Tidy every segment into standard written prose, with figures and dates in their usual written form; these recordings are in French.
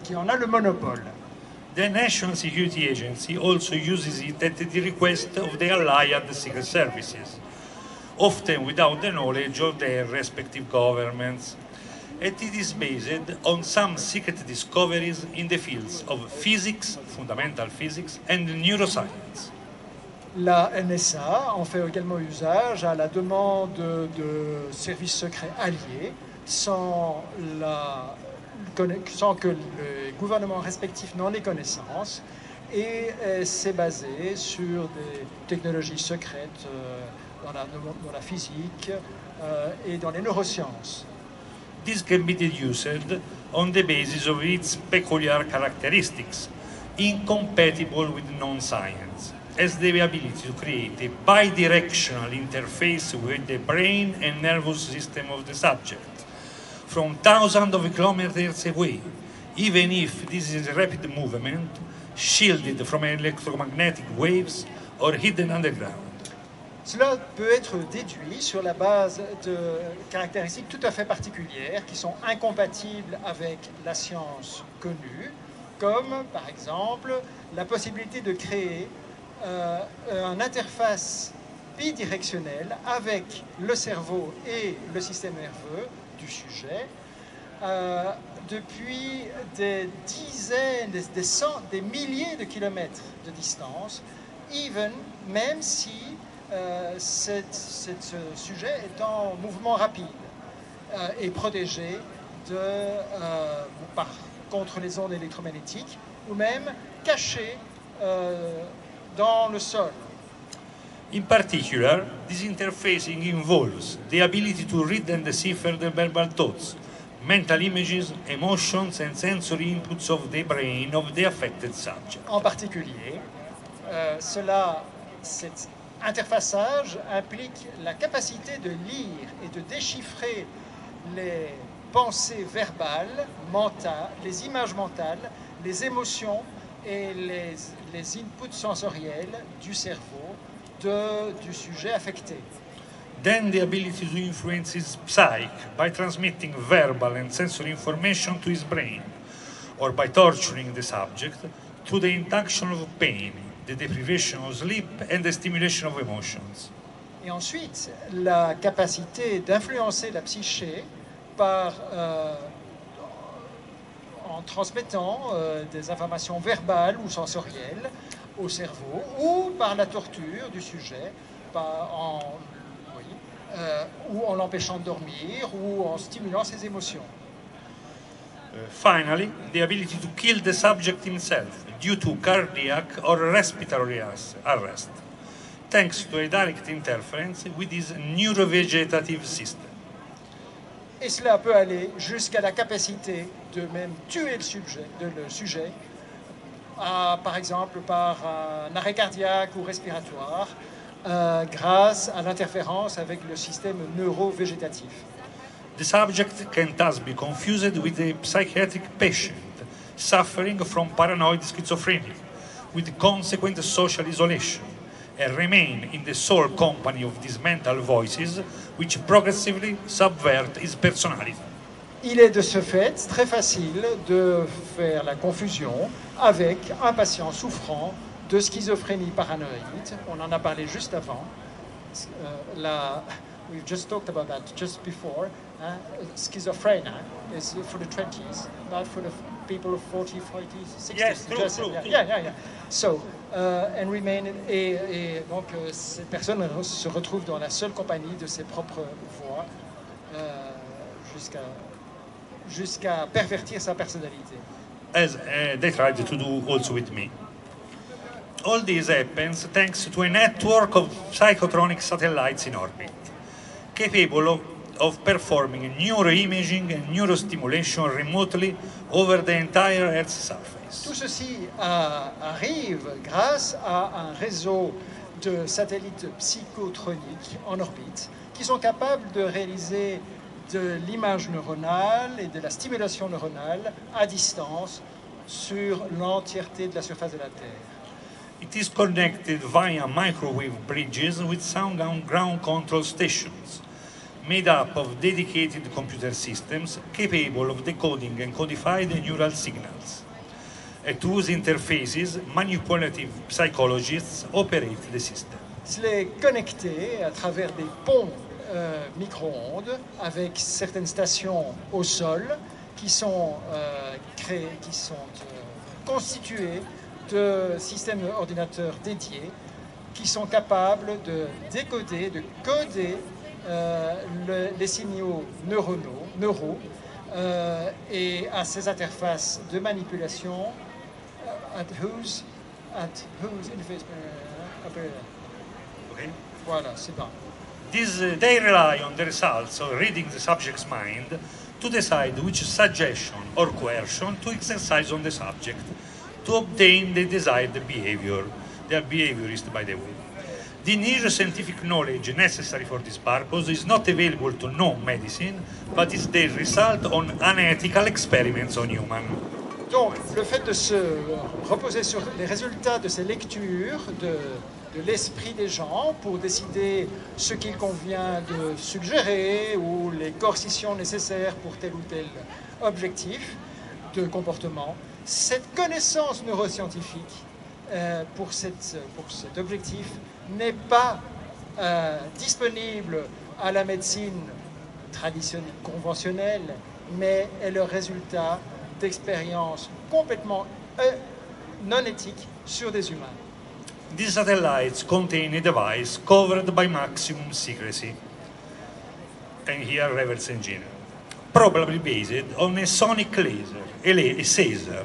qui en a le monopole. The National Security Agency also uses it at the request of the allied secret services, often without the knowledge of their respective governments. And it is based on some secret discoveries in the fields of physics, fundamental physics, and neuroscience. La NSA en fait également usage à la demande de services secrets alliés sans que les gouvernements respectifs n'en aient connaissance, et c'est basé sur des technologies secrètes dans la physique et dans les neurosciences. This can be deduced on the basis of its peculiar characteristics, incompatible with non-science, as the ability to create a bidirectional interface with the brain and nervous system of the subject, from thousands of kilometers away, even if this is a rapid movement, shielded from electromagnetic waves or hidden underground. Cela peut être déduit sur la base de caractéristiques tout à fait particulières qui sont incompatibles avec la science connue, comme par exemple la possibilité de créer une interface bidirectionnelle avec le cerveau et le système nerveux du sujet depuis des dizaines, des milliers de kilomètres de distance, même si ce sujet est en mouvement rapide et protégé contre les ondes électromagnétiques, ou même caché dans le sol. In particular, this interfacing involves the ability to read and decipher the verbal thoughts, mental images, emotions and sensory inputs of the brain of the affected subject. En particulier, cet interfaçage implique la capacité de lire et de déchiffrer les pensées verbales, mentales, les images mentales, les émotions et les inputs sensoriels du cerveau du sujet affecté. Then the ability to influence his psyche by transmitting verbal and sensory information to his brain, or by torturing the subject through the induction of pain, the deprivation of sleep and the stimulation of emotions. Et ensuite, la capacité d'influencer la psyché en transmettant des informations verbales ou sensorielles au cerveau, ou par la torture du sujet, ou en l'empêchant de dormir, ou en stimulant ses émotions. Finally, the ability to kill the subject himself due to cardiac or respiratory arrest, thanks to a direct interference with his neurovegetative system. Et cela peut aller jusqu'à la capacité de même tuer le sujet, par exemple par un arrêt cardiaque ou respiratoire, grâce à l'interférence avec le système neurovégétatif. The subject can thus be confused with a psychiatric patient suffering from paranoid schizophrenia, with consequent social isolation, and remain in the sole company of these mental voices, which progressively subvert his personality. Il est de ce fait très facile de faire la confusion avec un patient souffrant de schizophrénie paranoïde. On en a parlé juste avant. We've just talked about that just before. Schizophrenia is for the 20s, not for the people of 40, 50s, 60s. Yes, true. Yeah. So, and remain, et donc cette personne se retrouve dans la seule compagnie de ses propres voix jusqu'à pervertir sa personnalité. As they tried to do also with me. All this happens thanks to a network of psychotronic satellites in orbit, capable of performing neuroimaging and neurostimulation remotely over the entire Earth's surface. Tout ceci arrive grâce à un réseau de satellites psychotroniques en orbite qui sont capables de réaliser de l'image neuronale et de la stimulation neuronale à distance sur l'entièreté de la surface de la Terre. It is connected via microwave bridges with sound ground control stations, made up of dedicated computer systems capable of decoding and codifying the neural signals, at whose interfaces manipulative psychologists operate the system. C'est connecté à travers des ponts micro-ondes avec certaines stations au sol qui sont constituées de systèmes d'ordinateurs dédiés qui sont capables de décoder, de coder les signaux neuraux et à ces interfaces de manipulation at whose interface Okay? voilà, c'est bon. They rely on the results of reading the subject's mind to decide which suggestion or coercion to exercise on the subject to obtain the desired behavior. They are behaviorists, by the way. The neuroscientific knowledge necessary for this purpose is not available to non-medicine, but is the result on unethical experiments on humans. Donc, le fait de se reposer sur les résultats de ces lectures de l'esprit des gens pour décider ce qu'il convient de suggérer ou les coercitions nécessaires pour tel ou tel objectif de comportement, cette connaissance neuroscientifique pour cet objectif n'est pas disponible à la médecine traditionnelle, conventionnelle, mais est le résultat d'expériences complètement non éthiques sur des humains. These satellites contain a device covered by maximum secrecy, and here reverse engineer, probably based on a sonic laser, a Caesar,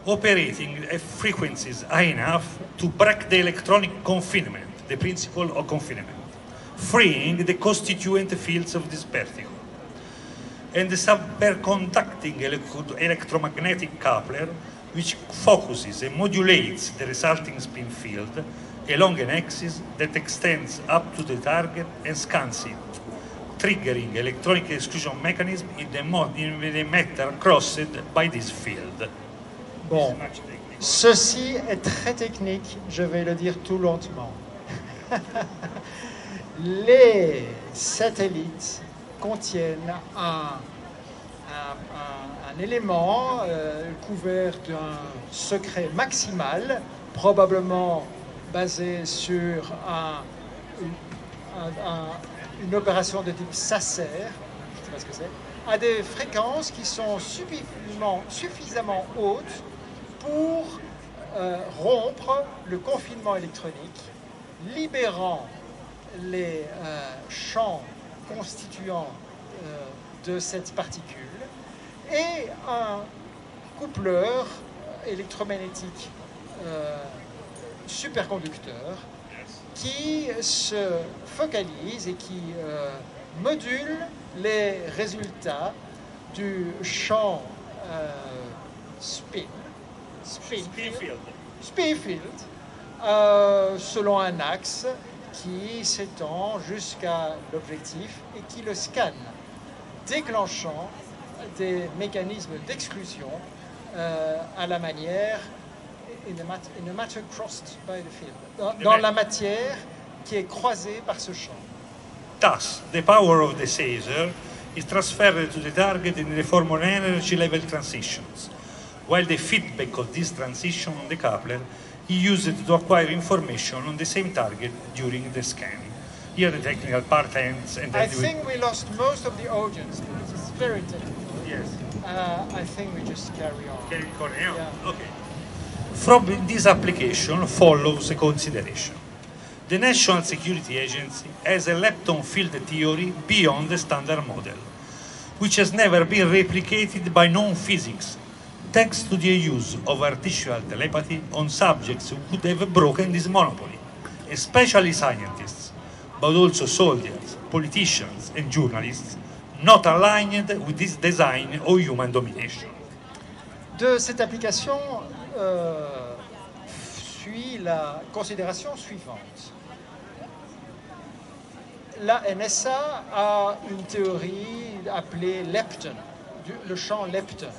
operating at frequencies high enough to break the electronic confinement, the principle of confinement, freeing the constituent fields of this particle. And the superconducting electromagnetic coupler, which focuses and modulates the resulting spin field along an axis that extends up to the target and scans it, triggering electronic exclusion mechanism in the matter crossed by this field. Bon, ceci est très technique, je vais le dire tout lentement. Les satellites contiennent un élément couvert d'un secret maximal, probablement basé sur une opération de type SACER, je ne sais pas ce que c'est, à des fréquences qui sont suffisamment hautes pour rompre le confinement électronique, libérant les champs constituants de cette particule et un coupleur électromagnétique superconducteur qui se focalise et qui module les résultats du champ Spearfield selon un axe qui s'étend jusqu'à l'objectif et qui le scanne, déclenchant des mécanismes d'exclusion à la manière in the matter crossed by the field, dans la matière qui est croisée par ce champ. Thus, the power of the Caesar is transferred to the target in the form of energy level transitions, while the feedback of this transition on the coupler is used to acquire information on the same target during the scan. Here the technical part ends. And then I think we lost most of the audience because it's very technical. Yes. I think we just carry on. Can you carry on? Yeah. Okay. From this application follows a consideration. The National Security Agency has a lepton field theory beyond the standard model, which has never been replicated by known physics, thanks to the use of artificial telepathy on subjects who could have broken this monopoly, especially scientists, but also soldiers, politicians, and journalists, not aligned with this design of human domination. De cette application suit la considération suivante. La NSA a une théorie appelée lepton, le champ lepton,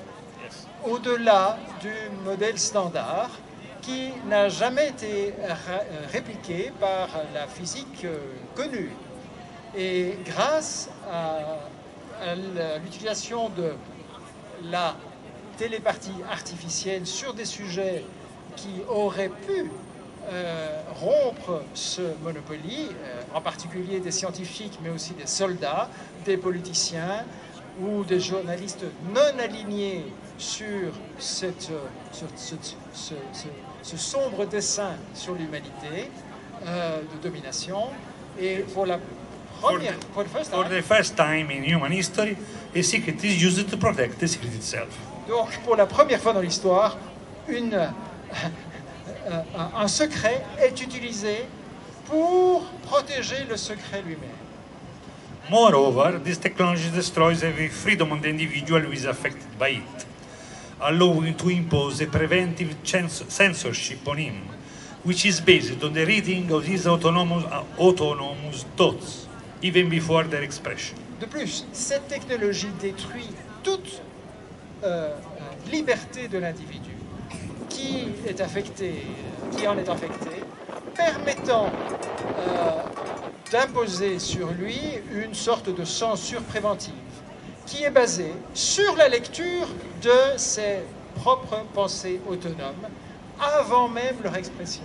au-delà du modèle standard qui n'a jamais été répliqué par la physique connue. Et grâce à l'utilisation de la télépathie artificielle sur des sujets qui auraient pu rompre ce monopoly, en particulier des scientifiques, mais aussi des soldats, des politiciens ou des journalistes non alignés sur ce sombre dessin sur l'humanité de domination. Et pour the first time in human history, a secret is used to protect the secret itself. Donc, pour la première fois dans l'histoire, un secret est utilisé pour protéger le secret lui-même. Moreover, this technology destroys every freedom of the individual who is affected by it, allowing to impose a preventive censorship on him, which is based on the reading of his autonomous thoughts, even before their expression. De plus, cette technologie détruit toute liberté de l'individu qui en est affecté, permettant d'imposer sur lui une sorte de censure préventive qui est basée sur la lecture de ses propres pensées autonomes avant même leur expression.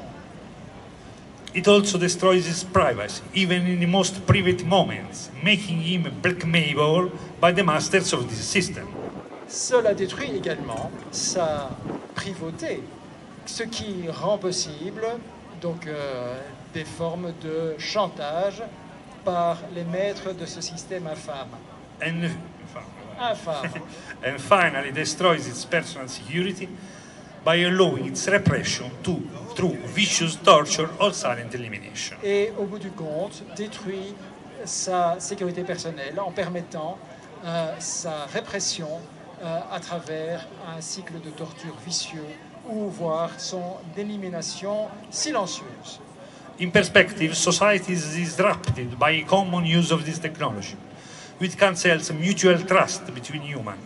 It also destroys his privacy, even in the most private moments, making him blackmailable by the masters of this system. Cela détruit également sa privauté, ce qui rend possible donc des formes de chantage par les maîtres de ce système infâme. Infâme. And finally destroys its personal security by allowing its repression through vicious torture or silent elimination. Et au bout du compte, détruit sa sécurité personnelle en permettant sa répression à travers un cycle de torture vicieux ou voire son élimination silencieuse. In perspective, society is disrupted by common use of this technology, which cancels mutual trust between human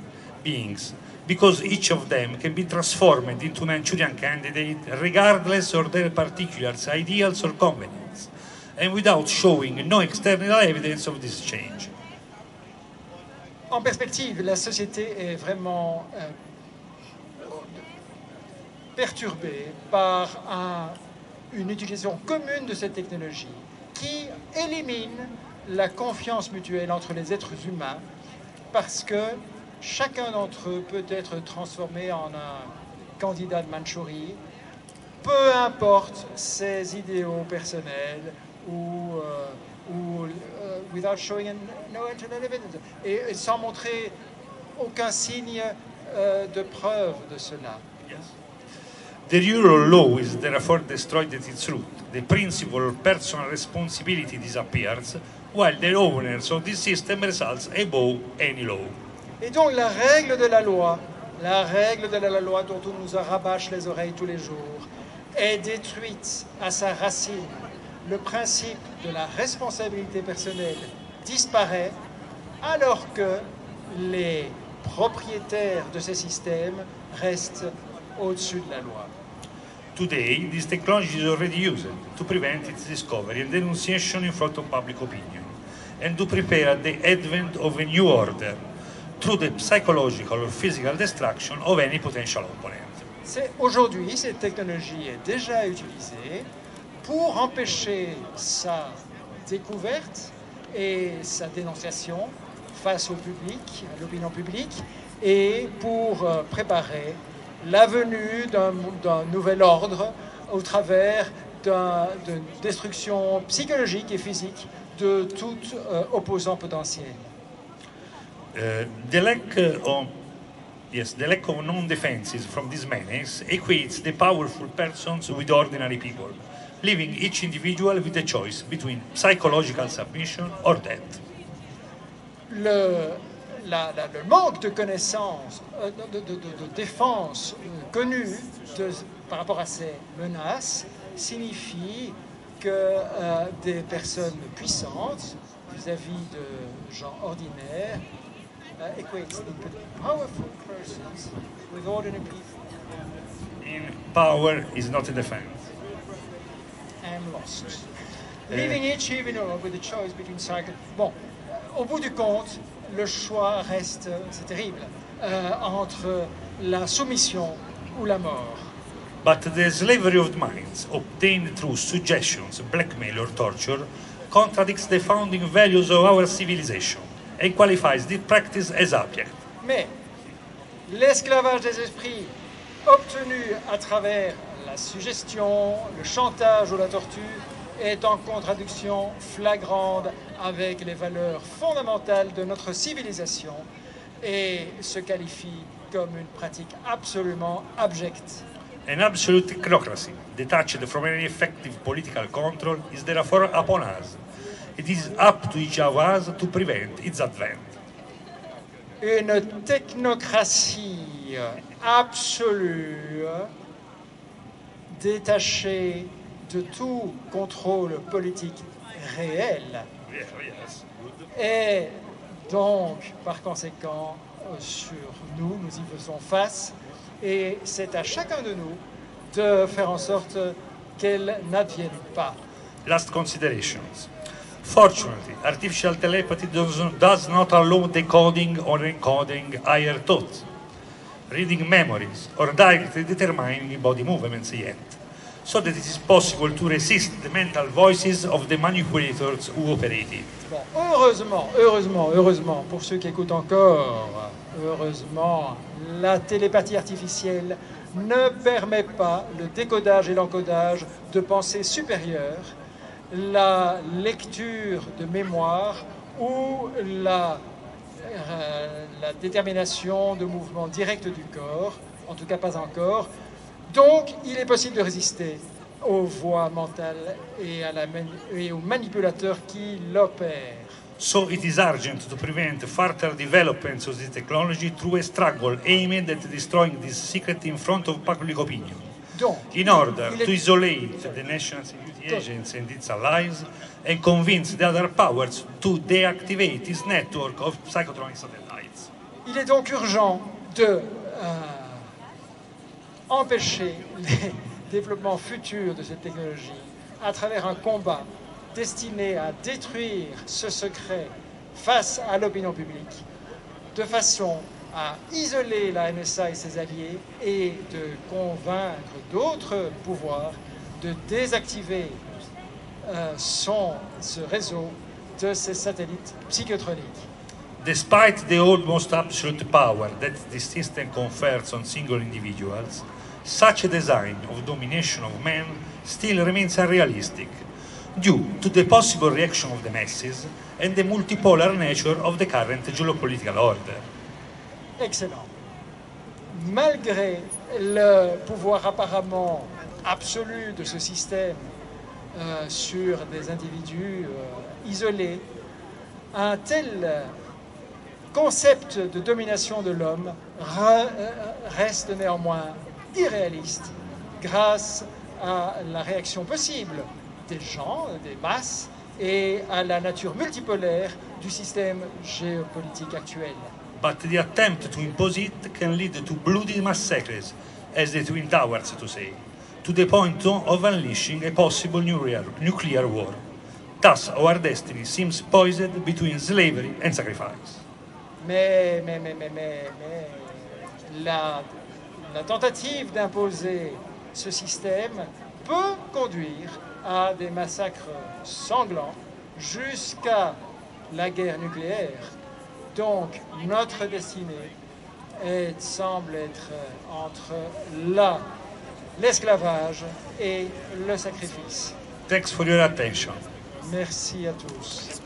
beings, because each of them can be transformed into a Manchurian candidate regardless of their particular ideals or convenience, and without showing no external evidence of this change. En perspective, la société est vraiment perturbée par une utilisation commune de cette technologie qui élimine la confiance mutuelle entre les êtres humains parce que chacun d'entre eux peut être transformé en un candidat de Mandchourie, peu importe ses idéaux personnels ou without showing no internal evidence, et sans montrer aucun signe de preuve de cela. Yes. The rule of law is therefore destroyed at its root. The principle of personal responsibility disappears, while the owners of this system results above any law. Et donc la règle de la loi dont on nous arrache les oreilles tous les jours, est détruite à sa racine. Le principe de la responsabilité personnelle disparaît alors que les propriétaires de ces systèmes restent au-dessus de la loi. Today, this technology is already used to prevent its discovery and denunciation in front of public opinion, and to prepare the advent of a new order through the psychological or physical destruction of any potential opponent. Aujourd'hui, cette technologie est déjà utilisée pour empêcher sa découverte et sa dénonciation face au public, à l'opinion publique, et pour préparer la venue d'un nouvel ordre au travers d'une destruction psychologique et physique de tout opposant potentiel. The lack of non-defenses from these menace equates the powerful persons with ordinary people, leaving each individual with a choice between psychological submission or death. Le manque de connaissances, de défense connue par rapport à ces menaces signifie que des personnes puissantes vis-à-vis de gens ordinaires equates powerful persons with ordinary people. In power is not a defense. I'm lost. Leaving each even with the choice between cycle. Bon, au bout du compte, le choix reste, c'est terrible, entre la soumission ou la mort. But the slavery of minds, obtained through suggestions, blackmail or torture, contradicts the founding values of our civilization and qualifies this practice as abject. Mais l'esclavage des esprits obtenu à travers la suggestion, le chantage ou la torture est en contradiction flagrante avec les valeurs fondamentales de notre civilisation et se qualifie comme une pratique absolument abjecte. An absolute technocracy, detached from any effective political control, is therefore upon us. It is up to each of us to prevent its advent. Une technocratie absolue, détachée de tout contrôle politique réel, Yes, good. et donc, par conséquent, sur nous y faisons face, et c'est à chacun de nous de faire en sorte qu'elle n'advienne pas. Last considerations. Fortunately, artificial telepathy does not allow decoding or encoding higher thoughts, reading memories, or directly determining body movements yet, so that it is possible to resist the mental voices of the manipulators who operate it. Bon, heureusement, pour ceux qui écoutent encore, heureusement, la télépathie artificielle ne permet pas le décodage et l'encodage de pensées supérieures, la lecture de mémoire ou la détermination de mouvements directs du corps, en tout cas pas encore. Donc, il est possible de résister aux voies mentales et aux manipulateurs qui l'opèrent. So it is urgent to prevent further developments of this technology through a struggle aimed at destroying this secret in front of public opinion. Donc, In order to isolate the National Security Agency and its allies and convince the other powers to deactivate this network of psychotronic satellites. il est donc urgent de empêcher les développements futurs de cette technologie à travers un combat destiné à détruire ce secret face à l'opinion publique, de façon à isoler la NSA et ses alliés et de convaincre d'autres pouvoirs de désactiver ce réseau de ces satellites psychotroniques. Despite the almost absolute power that this system confers on single individuals, such a design of domination of men still remains unrealistic, due to the possible reaction of the masses and the multipolar nature of the current geopolitical order. Excellent. Malgré le pouvoir apparemment absolu de ce système sur des individus isolés, un tel concept de domination de l'homme reste néanmoins irréaliste grâce à la réaction possible des gens, des masses, et à la nature multipolaire du système géopolitique actuel. But the attempt to impose it can lead to bloody massacres, as the Twin Towers to say, to the point of unleashing a possible nuclear war. Thus, our destiny seems poised between slavery and sacrifice. Mais la tentative d'imposer ce système peut conduire à des massacres sanglants jusqu'à la guerre nucléaire. Donc, notre destinée semble être entre l'esclavage et le sacrifice. Thanks for your attention. Merci à tous.